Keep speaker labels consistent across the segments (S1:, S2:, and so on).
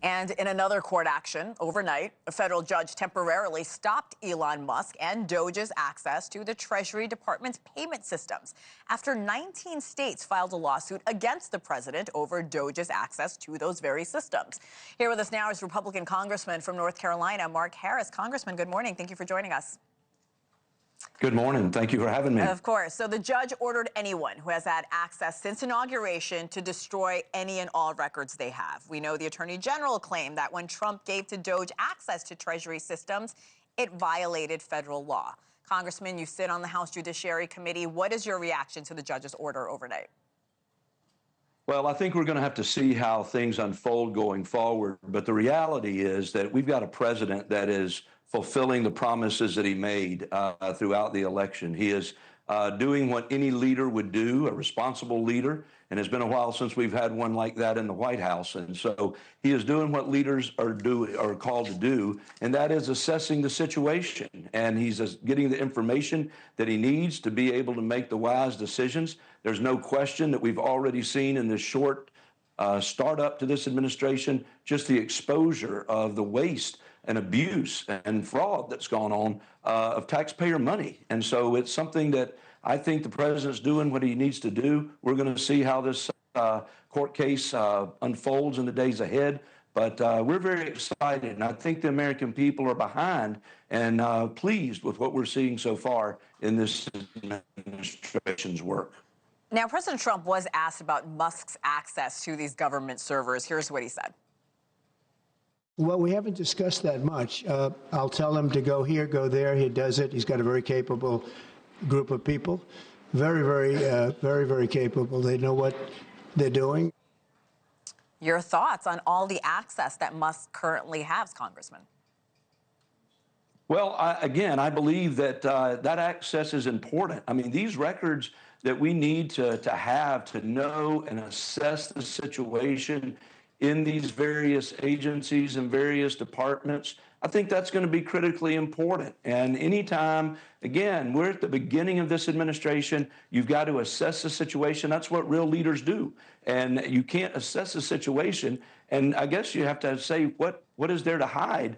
S1: And in another court action overnight, a federal judge temporarily stopped Elon Musk and DOGE's access to the Treasury Department's payment systems after 19 states filed a lawsuit against the president over DOGE's access to those very systems. Here with us now is Republican Congressman from North Carolina, Mark Harris. Congressman, good morning. Thank you for joining us.
S2: Good morning. Thank you for having me.
S1: Of course. So the judge ordered anyone who has had access since inauguration to destroy any and all records they have. We know the Attorney General claimed that when Trump gave to DOGE access to Treasury systems, it violated federal law. Congressman, you sit on the House Judiciary Committee. What is your reaction to the judge's order overnight?
S2: Well, I think we're going to have to see how things unfold going forward. But the reality is that we've got a president that is fulfilling the promises that he made throughout the election. He is doing what any leader would do, a responsible leader, and it's been a while since we've had one like that in the White House. And so he is doing what leaders are called to do, and that is assessing the situation. And he's getting the information that he needs to be able to make the wise decisions. There's no question that we've already seen in this short startup to this administration just the exposure of the waste and abuse and fraud that's gone on of taxpayer money. And so it's something that I think the president's doing what he needs to do. We're going to see how this court case unfolds in the days ahead. But we're very excited, and I think the American people are behind and pleased with what we're seeing so far in this administration's work.
S1: Now, President Trump was asked about Musk's access to these government servers. Here's what he said.
S3: Well, we haven't discussed that much. I'll tell him to go here, go there. He does it. He's got a very capable group of people. Very capable. They know what they're doing.
S1: Your thoughts on all the access that Musk currently has, Congressman?
S2: Well, again, I believe that that access is important. I mean, these records that we need to have to know and assess the situation in these various agencies and various departments, I think that's going to be critically important. And anytime, again, we're at the beginning of this administration, you've got to assess the situation. That's what real leaders do. And you can't assess the situation. And I guess you have to say, what is there to hide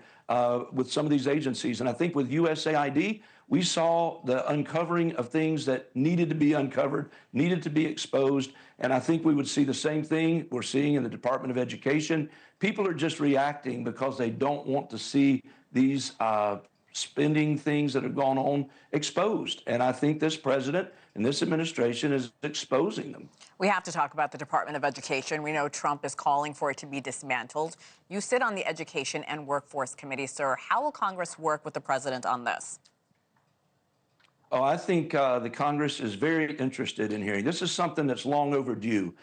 S2: with some of these agencies? And I think with USAID, we saw the uncovering of things that needed to be uncovered, needed to be exposed. And I think we would see the same thing we're seeing in the Department of Education. People are just reacting because they don't want to see these spending things that have gone on exposed. And I think this president and this administration is exposing them.
S1: We have to talk about the Department of Education. We know Trump is calling for it to be dismantled. You sit on the Education and Workforce Committee, sir. How will Congress work with the president on this?
S2: Oh, I think the Congress is very interested in hearing. This is something that's long overdue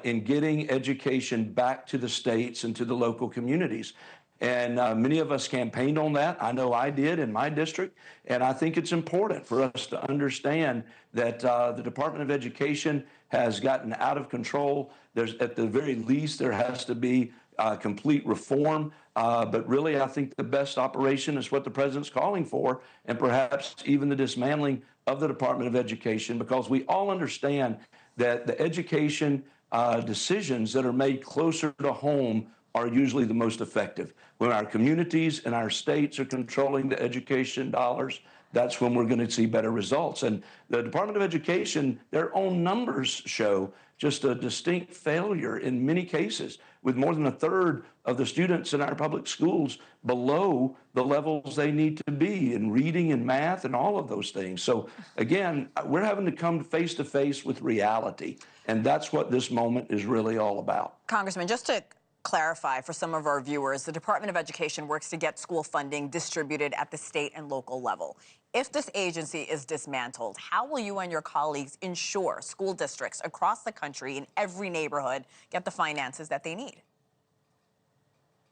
S2: in getting education back to the states and to the local communities. And many of us campaigned on that. I know I did in my district. And I think it's important for us to understand that the Department of Education has gotten out of control. There's, at the very least, there has to be complete reform. But really, I think the best operation is what the president's calling for, and perhaps even the dismantling of the Department of Education, because we all understand that the education decisions that are made closer to home are usually the most effective. When our communities and our states are controlling the education dollars, that's when we're going to see better results. And the Department of Education, their own numbers show just a distinct failure in many cases, with more than a third of the students in our public schools below the levels they need to be in reading and math and all of those things. So again, we're having to come face to face with reality. And that's what this moment is really all about.
S1: Congressman, just to clarify for some of our viewers, the Department of Education works to get school funding distributed at the state and local level. If this agency is dismantled, how will you and your colleagues ensure school districts across the country in every neighborhood get the finances that they need?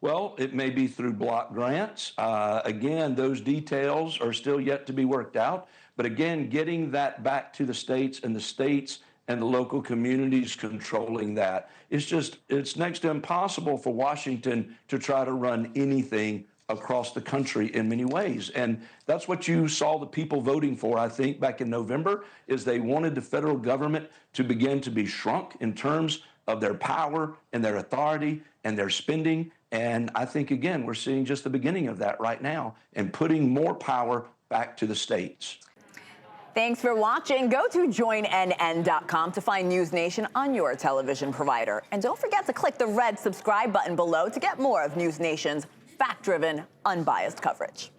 S2: Well, it may be through block grants. Again, those details are still yet to be worked out. But again, getting that back to the states and the local communities controlling that. It's next to impossible for Washington to try to run anything across the country in many ways. And that's what you saw the people voting for, I think, back in November, is they wanted the federal government to begin to be shrunk in terms of their power and their authority and their spending. And I think, again, we're seeing just the beginning of that right now and putting more power back to the states.
S1: Thanks for watching. Go to joinnn.com to find NewsNation on your television provider. And don't forget to click the red subscribe button below to get more of NewsNation's fact-driven, unbiased coverage.